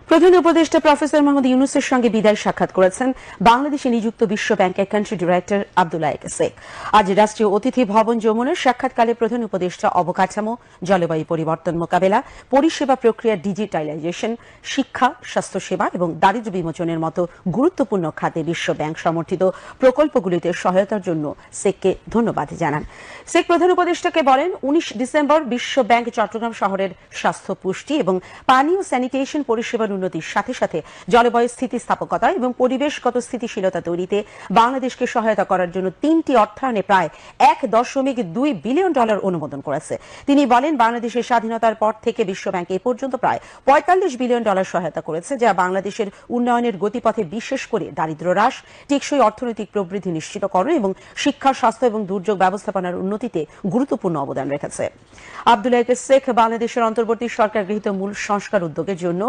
প্রধান উপদেষ্টা প্রফেসর মোহাম্মদ ইউনূসের সঙ্গে বিদায় সাক্ষাৎ করেছেন বাংলাদেশে নিযুক্ত বিশ্ব ব্যাংকের কান্ট্রি ডিরেক্টর আব্দুল্লাহ শেখ। আজ রাষ্ট্রীয় অতিথি ভবন যমুনার সাক্ষাৎকালে প্রধান উপদেষ্টা অবকাঠামো, জলবায়ু পরিবর্তন মোকাবেলা, পরিষেবা প্রক্রিয়া ডিজিটালাইজেশন, শিক্ষা, স্বাস্থ্যসেবা এবং দারিদ্র্য বিমোচনের মতো গুরুত্বপূর্ণ খাতে বিশ্ব ব্যাংক সমর্থিত প্রকল্পগুলিতে সহায়তার জন্য শেখকে ধন্যবাদ জানান। শেখ প্রধান উপদেষ্টাকে বলেন, 19 ডিসেম্বর বিশ্ব ব্যাংক চট্টগ্রাম শহরের স্বাস্থ্য, পুষ্টি এবং পানি ও স্যানিটেশন পরিষেবার উন্নতির সাথে সাথে জলবায়ু স্থিতিস্থাপকতা এবং পরিবেশগত স্থিতিশীলতা তৈরিতে বাংলাদেশকে সহায়তা করার জন্য 3টি অর্থায়নে প্রায় $1.2 বিলিয়ন অনুমোদন করেছে। তিনি বলেন, বাংলাদেশের স্বাধীনতার পর থেকে বিশ্ব ব্যাংক এ পর্যন্ত প্রায় $45 বিলিয়ন সহায়তা করেছে, যা বাংলাদেশের উন্নয়নের গতিপথে বিশেষ করে দারিদ্র্য হ্রাস, টেকসই অর্থনৈতিক প্রবৃদ্ধি নিশ্চিতকরণ এবং শিক্ষা, স্বাস্থ্য এবং দুর্যোগ ব্যবস্থাপনার উন্নতিতে গুরুত্বপূর্ণ অবদান রেখেছে। আব্দুল্লাহ শেখ বাংলাদেশের অন্তর্বর্তী সরকার গৃহীত মূল সংস্কার উদ্যোগের জন্য